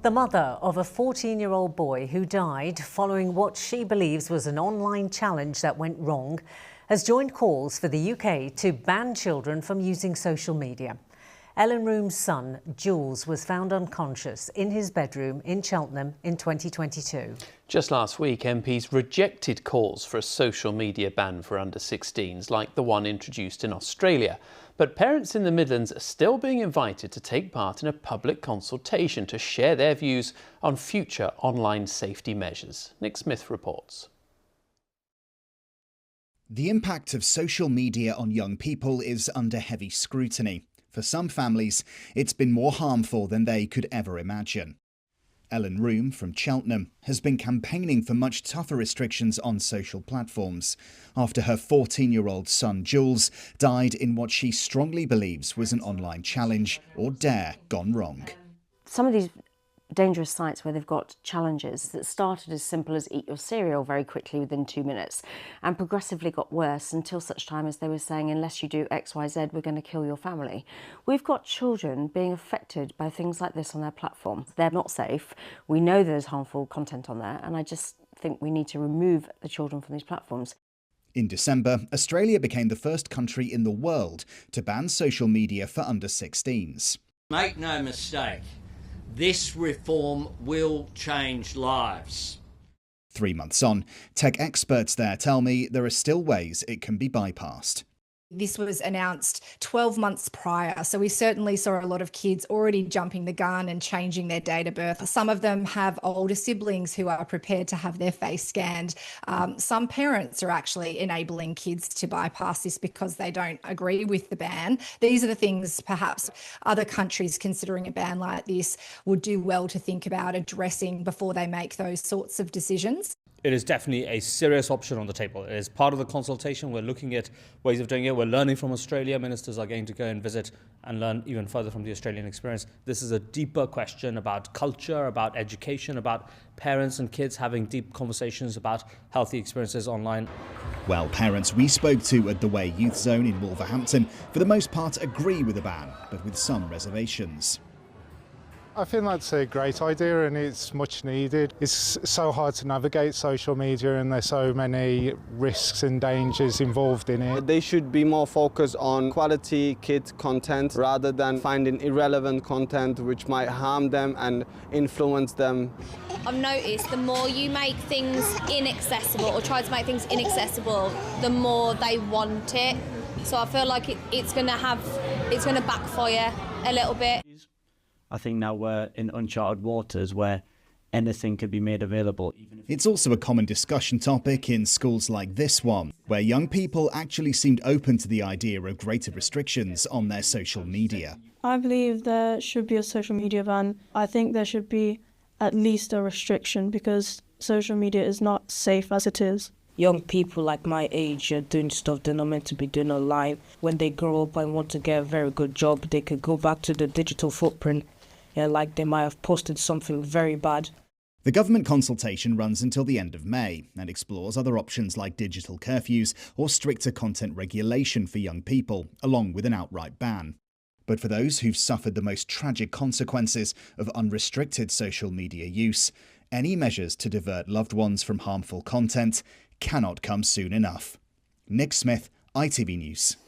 The mother of a 14-year-old boy who died following what she believes was an online challenge that went wrong has joined calls for the UK to ban children from using social media. Ellen Roome's son, Jules, was found unconscious in his bedroom in Cheltenham in 2022. Just last week, MPs rejected calls for a social media ban for under-16s like the one introduced in Australia. But parents in the Midlands are still being invited to take part in a public consultation to share their views on future online safety measures. Nick Smith reports. The impact of social media on young people is under heavy scrutiny. For some families, it's been more harmful than they could ever imagine. Ellen Roome from Cheltenham has been campaigning for much tougher restrictions on social platforms after her 14-year-old son Jules died in what she strongly believes was an online challenge or dare gone wrong. Some of these dangerous sites where they've got challenges that started as simple as eat your cereal very quickly within 2 minutes and progressively got worse until such time as they were saying, unless you do XYZ, we're going to kill your family. We've got children being affected by things like this on their platform. They're not safe. We know there's harmful content on there, and I just think we need to remove the children from these platforms. In December, Australia became the first country in the world to ban social media for under-16s. Make no mistake, this reform will change lives. 3 months on, tech experts there tell me there are still ways it can be bypassed. This was announced 12 months prior, so we certainly saw a lot of kids already jumping the gun and changing their date of birth. Some of them have older siblings who are prepared to have their face scanned. Some parents are actually enabling kids to bypass this because they don't agree with the ban. These are the things perhaps other countries considering a ban like this would do well to think about addressing before they make those sorts of decisions. It is definitely a serious option on the table. It is part of the consultation. We're looking at ways of doing it. We're learning from Australia. Ministers are going to go and visit and learn even further from the Australian experience. This is a deeper question about culture, about education, about parents and kids having deep conversations about healthy experiences online. Well, parents we spoke to at the Way Youth Zone in Wolverhampton for the most part agree with the ban, but with some reservations. I think that's a great idea and it's much needed. It's so hard to navigate social media and there's so many risks and dangers involved in it. They should be more focused on quality kid content rather than finding irrelevant content which might harm them and influence them. I've noticed the more you make things inaccessible or try to make things inaccessible, the more they want it. So I feel like it's going to backfire a little bit. I think now we're in uncharted waters where anything could be made available. It's also a common discussion topic in schools like this one, where young people actually seemed open to the idea of greater restrictions on their social media. I believe there should be a social media ban. I think there should be at least a restriction because social media is not safe as it is. Young people like my age are doing stuff they're not meant to be doing online. When they grow up and want to get a very good job, they could go back to the digital footprint. Like they might have posted something very bad. The government consultation runs until the end of May and explores other options like digital curfews or stricter content regulation for young people, along with an outright ban. But for those who've suffered the most tragic consequences of unrestricted social media use, any measures to divert loved ones from harmful content cannot come soon enough. Nick Smith, ITV News.